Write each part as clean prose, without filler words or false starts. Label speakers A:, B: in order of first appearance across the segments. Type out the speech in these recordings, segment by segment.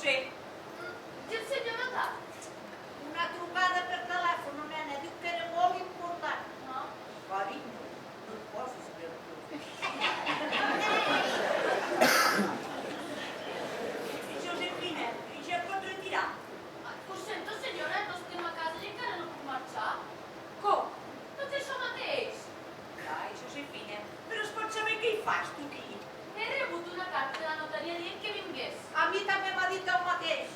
A: sé.
B: I el senyor notat?
C: Una trucada per telèfon, nena, diu que era molt important.
B: No?
C: Carinyo, no et posis nerviós.
A: Josefina, ja et pots retirar?
B: Ho sento, senyora, no estem a casa i encara no puc marxar.
A: Com?
B: Doncs això mateix.
A: Ai, Josefina, però es pot saber què hi fas, tu aquí?
B: He rebut una carta de la notaria dient que vingués.
C: A mi també m'ha dit el mateix.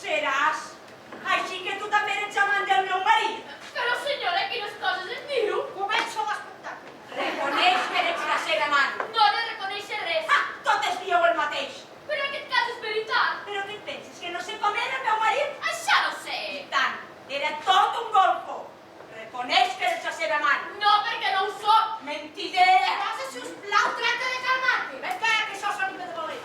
A: Seràs? Així que tu també eres amant del meu marit?
B: Però, senyora, quines coses em diu?
C: Comença l'espectacle.
A: Reconeix que eres la seva amant.
B: No he de reconèixer res.
A: Ah, totes dieu el mateix.
B: Però aquest cas és veritat.
A: Però què et penses, que no sé com era el meu marit?
B: Això no sé.
A: I tant, era tot un golfo. Reconeix que eres la seva amant.
B: No, perquè no ho soc.
A: Mentidera.
C: Rosa, sisplau, tracta de calmar-te. Ves que això s'anima de valent.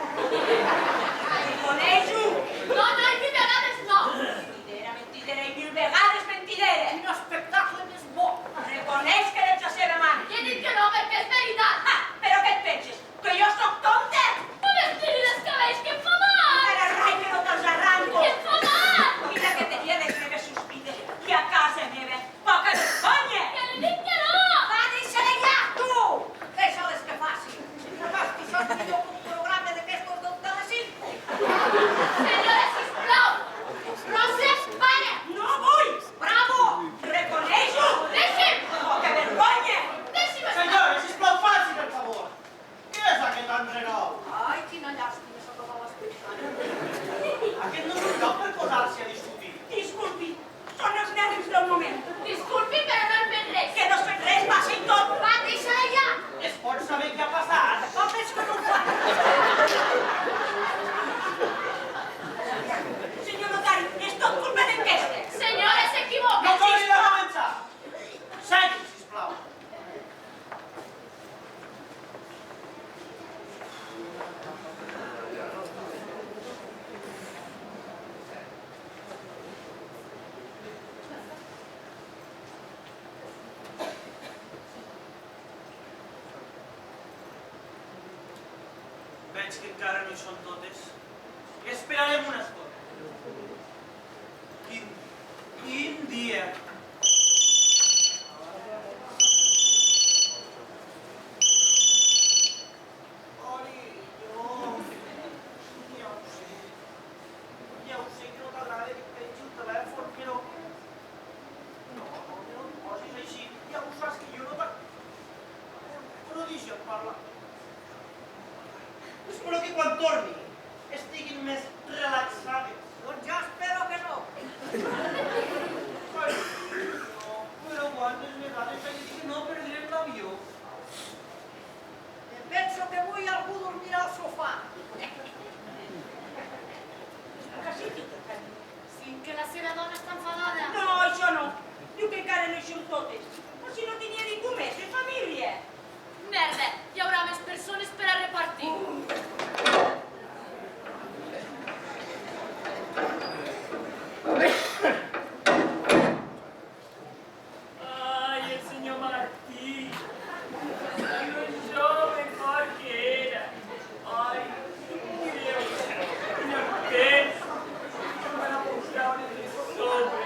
A: Reconeix-ho.
B: No, i de vegades no.
A: Mentidera i mil vegades mentidera.
C: Quin espectacle més bo.
A: Reconeix que eres la seva amant.
B: I he dit que no, perquè és veritat.
A: Ah, però què et penses? Que jo sóc tonta?
B: No m'estiris els cabells, que em fa mal.
A: Ara rai que no te'ls arranco.
B: Que em fa mal.
A: Mira que tenia les meves sospites. I a casa meva, poca vergonya.
B: Que li dic que no.
C: Va, deixa-la ja, tu. Deixa-les que faci. No vas que això és millor que un programa d'aquestos del Telecinco.
B: Senyora, sisplau.
C: Rosa, para.
A: No vull.
C: Bravo.
A: Reconeix-ho.
B: Deixi'm.
A: Poca vergonya.
B: Deixi'm estar.
D: Senyora, sisplau, faci per favor. Què és aquest enrenou?
C: Ai, quina llàstima sota de l'espectacle.
D: Aquest no és un lloc per posar-se a discutir.
A: Disculpi, són els nervis del moment.
B: Disculpi, però no hem fet res.
A: Que no has fet res, passa i tot.
C: Va, deixa-la ja.
D: Es pot saber què ha passat?
C: Com és que no ho fa?
A: Senyor notari, és tot culpa d'enquesta.
B: Senyora, s'equivoca.
D: No torni a començar. Segui, sisplau. Veig que encara no hi són totes. Esperarem una estona. Quin dia. Carinyo. Ja ho sé que no t'agrada que et pengi el telèfon, però... No et posis així. Ja ho saps que jo no però deixa'm parlar. Espero que quan torni estiguin més relaxades.
C: Doncs jo espero que no.
D: No, però quantes vegades he dit que no perdrem l'avió?
C: Em penso que avui algú dormirà al sofà.
A: Que sí, tita, carinyo.
B: Sí, que la seva dona està enfadada.
A: No, això no. Diu que encara no hi són totes. Però si no tenia ningú més de família.
B: Merda, hi haurà més persones per a repartir.
D: Ay, el señor Martí. Lo joven que era. Ay, qué me la posaron en el sobre.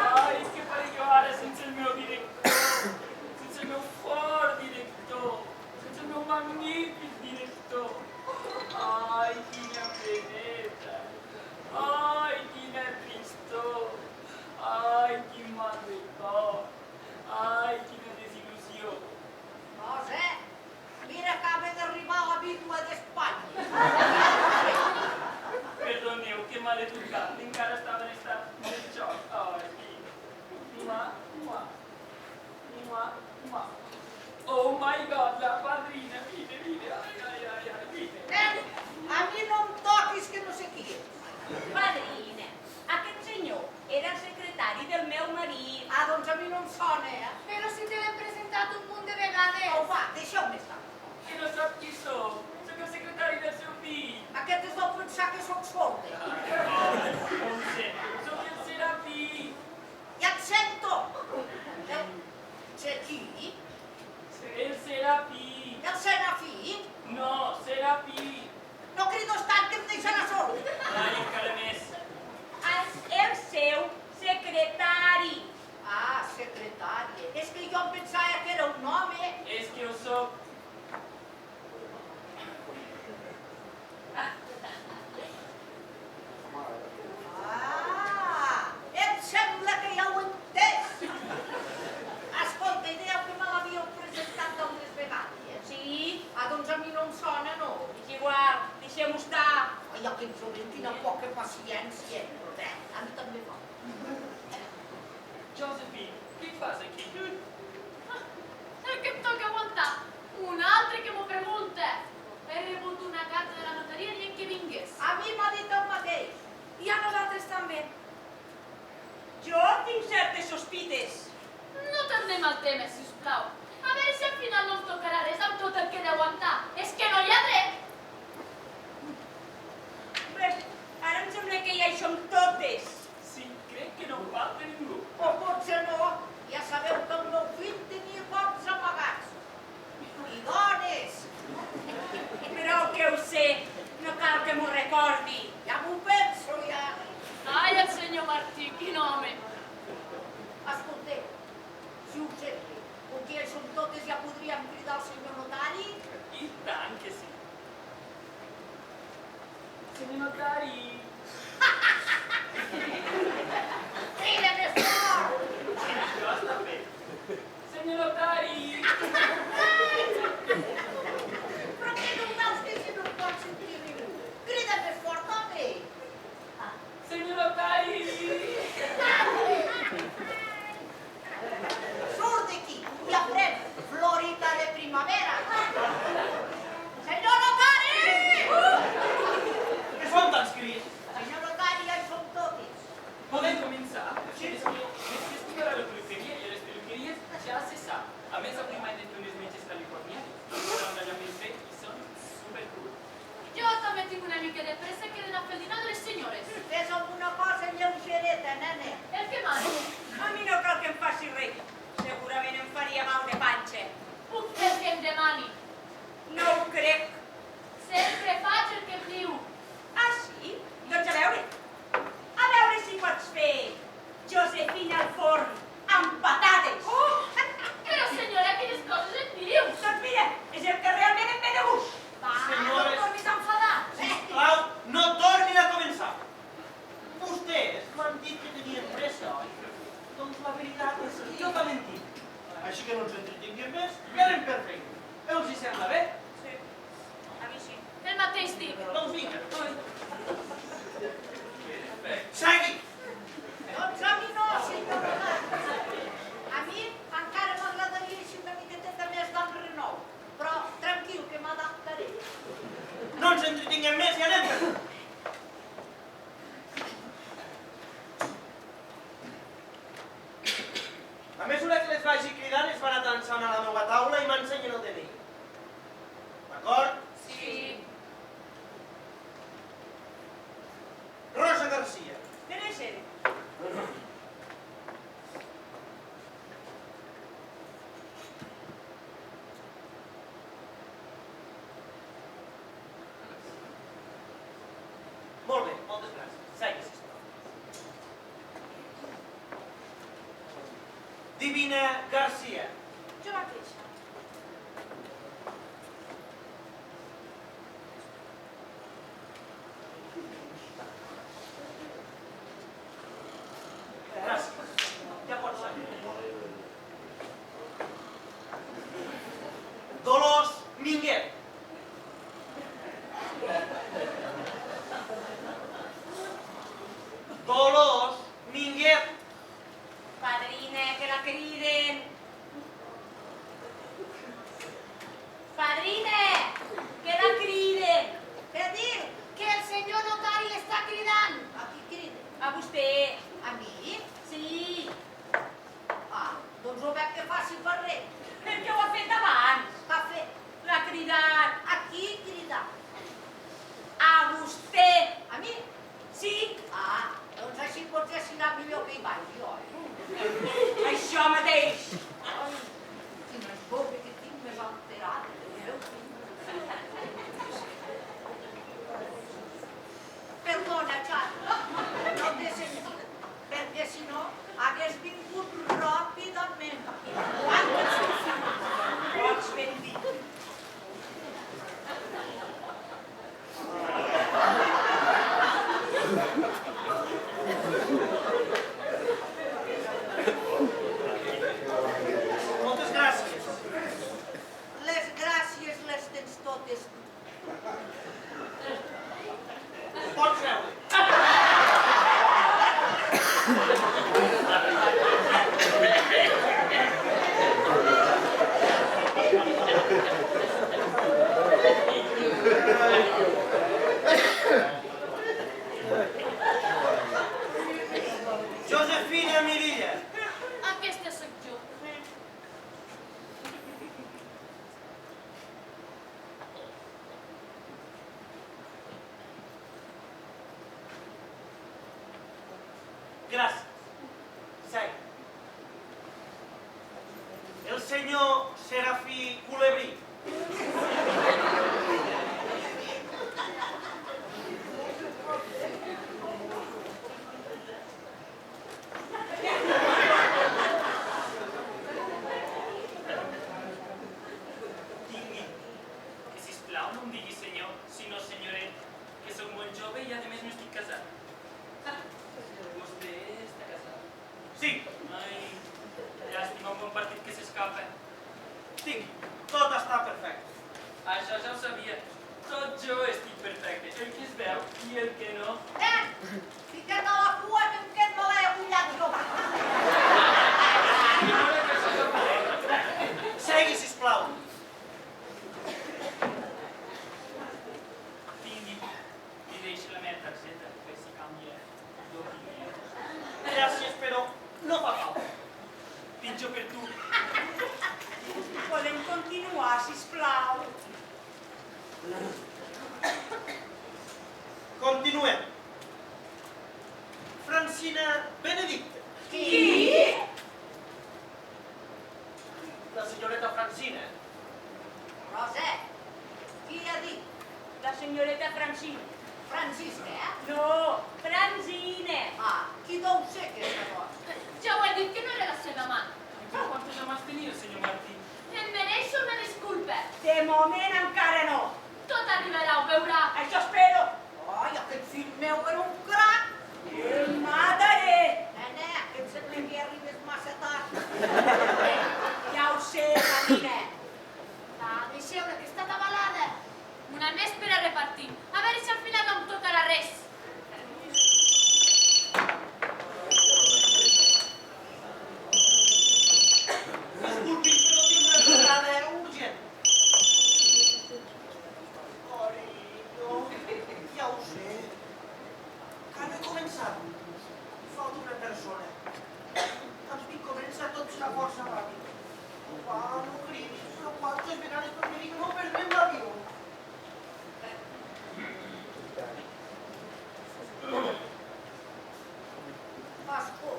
D: Ay, es que para yo ahora sense el meu director, sense el meu fort director, sense el meu magnífic director. Ay, quina peneta. Ay, quina tristor. Ai, quin mal de cor. Ai, quina desil·lusió.
C: Rosa, mira, acaba d'arribar la vídua d'Espanya.
D: Perdoneu, que m'ha educat. Encara estava en estat de xoc. Ai, mua, mua. Mua, mua. Oh my God, la padrina. Vine, vine. Ai, vine.
C: Nen, a mi no em toquis que no sé qui és.
A: Padrina, aquest senyor era el secretari del meu marit.
C: Ah, doncs a mi no em sona,
B: Però si te l'hem presentat un munt de vegades.
C: Au, va, deixeu-me estar.
D: Que no sap qui sóc. Sóc el secretari del seu fill.
C: Aquest és del pensar que sóc sorda.
D: Com sé, sóc el Serafí.
C: Ja et sento. Sé qui?
D: El Serafí.
C: El Serafí?
D: No, Serafí.
A: deixem-ho estar.
C: Ai, aquest jovent, quina poca paciència. A mi també fa.
D: Josephine, què hi fas aquí?
B: El que em toca aguantar. Un altre que m'ho pregunta. He rebut una carta de la notaria dient que vingués.
C: A mi m'ha dit el mateix.
A: I a nosaltres també. Jo tinc certes sospites.
B: No tornem al tema, sisplau. A veure si al final no ens tocarà res amb tot el que he d'aguantar. És que no hi ha dret.
A: Bé, ara em sembla que ja hi som totes.
D: Sí, crec que no falta ningú.
C: O potser no. Ja sabeu que el meu fill tenia cops amagats. I dones.
A: Prou que ho sé, no cal que m'ho recordi.
C: Ja m'ho penso, ja.
B: Ai, el senyor Martí, quin home.
C: Escolteu, si ho sento, com que ja som totes ja podríem cridar al senyor notari?
D: I tant que sí. Senyor notari.
C: Crida més fort!
D: Jo està bé. Senyor notari.
C: Però què no veus que si no em pot sentir ningú? Crida més fort, home!
D: Senyor notari.
C: Surt d'aquí i aprèn Florita de primavera! Senyor notari!
E: Què són tants crits?
C: Senyor notari, ja hi som totes.
D: Podem començar? És que estic a la peluqueria i a les peluqueries ja se sap. A més, avui m'han dit unes metges californianes. Són d'allament bé i són supercool.
B: Jo també tinc una mica de pressa que he d'anar a fer el dinar de les senyores.
C: Fes alguna cosa lleugereta, nene.
B: El que mani.
A: A mi no cal que em faci res. Segurament em faria mal de panxa.
B: Puc fer el que em demani.
A: No ho crec.
B: Sempre faig el que em diu.
A: Ah, sí? Doncs a veure. A veure si pots fer Josefina al forn amb patades.
B: Però senyora, quines coses em diu?
A: Doncs mira, és el que realment em ve de gust.
B: Va,
E: Senyores.
B: no tornis a enfadar.
E: Sisplau, no tornin a començar. Vostès m'han dit que tenien pressa, oi? Doncs la veritat és que jo també en tinc. Així que no ens entretinguem més i anem per feina. Els hi sembla bé?
A: Sí, a mi sí.
B: El mateix dic.
E: Doncs vinga.
D: Perfecte.
E: Segui!
C: Doncs a mi no, senyor notari. A mi encara m'agradaria així una miqueta més d'enrenou. Però tranquil, que m'adaptaré.
E: No ens entretinguem més i anem per feina. A mesura que les vagi cridant, es van atansant a la meva taula i m'ensenyen el DNI. D'acord?
B: Sí.
E: Rosa Garcia.
A: Deve ser.
E: Molt bé, moltes gràcies. Segui, sisplau. Divina Garcia.
A: Jo mateixa.
E: Gràcies. Ja pots seguir. Dolors Minguet. Dolors Minguet.
A: Padrina, que la criden. Padrina, que la criden.
C: Què diu? Que el senyor notari està cridant. A qui crida?
A: A vostè.
C: A mi?
A: Sí,
C: Ah, doncs ho veig que faci per res.
A: perquè ho ha fet abans.
C: Què ha fet?
A: L'ha cridat.
C: A qui crida?
A: A vostè.
C: A mi?
A: Sí,
C: Ah, doncs així potser serà millor que hi vagi, oi?
A: això mateix.
C: Ai, quina boca que tinc més alterada. Déu meu. Perdona, Xavi, no t'he sentit, perquè si no hagués vingut ràpidament. Quantes
E: Gràcies. Segui. El senyor Serafí Culebrí.
D: Tingui, que sisplau no em digui senyor, sinó senyoret, que sóc molt jove i a més no estic casat. Vostè està casat?
E: Sí,
D: Ai, llàstima, un bon partit que s'escapa.
E: tingui. Tot està perfecte.
D: Això ja ho sabia. Tot jo estic perfecte, el que es veu i el que no.
C: Fica't a la cua que em quedo me l'he ullat jo.
E: Segui, sisplau.
D: Tingui, li deixo la meva targeta, per si canvia d'opinió.
E: Gràcies, però no fa falta.
D: Pinxo per tu.
A: Podem continuar, sisplau.
E: Continuem. Francina Benedicte.
C: Qui?
E: La senyoreta Francina.
C: Roser. Qui ha dit?
A: La senyoreta Francina.
C: Francisca, eh?
A: No, Francine.
C: Ah, qui deu ser aquesta cosa?
B: Ja ho he dit que no era la seva mà.
D: Però quantes amants tenia, senyor Martí?
B: Em mereixo una disculpa.
A: De moment encara no.
B: Tot arribarà, ho veurà.
A: Això espero.
C: Ai, aquest fill meu era un crac.
A: El mataré.
C: Nena, que em sembla que arribes massa tard.
A: Ja ho sé, Marina.
B: Va, deixeu-la, que està atabalada. Una més per a repartir. A veure si al final no em tocarà res.
E: Disculpi, però tinc una trucada urgent. Carinyo, ja ho sé. Que no he començat. Falta una persona. Els vi comença tot serà força ràpid. Va, no cridis, però quantes vegades per mi que no perdrem l'avió.
C: Pasco,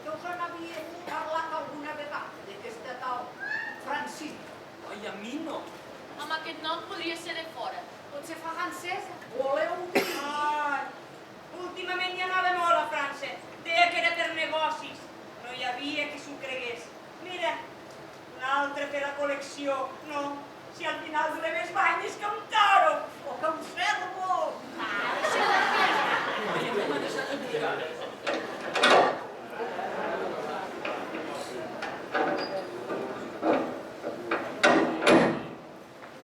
C: que us n'havia parlat alguna vegada d'aquesta tal Francisca.
D: Ai, a mi no.
B: Amb aquest nom podria ser de fora. Potser fa francesa.
C: Voleu dir?
A: Ai, últimament hi anava molt a França. Deia que era per negocis. No hi havia qui s'ho cregués. Mira, un altre per la col·lecció. No, si al final de les banyes que un toro.
C: O que un cel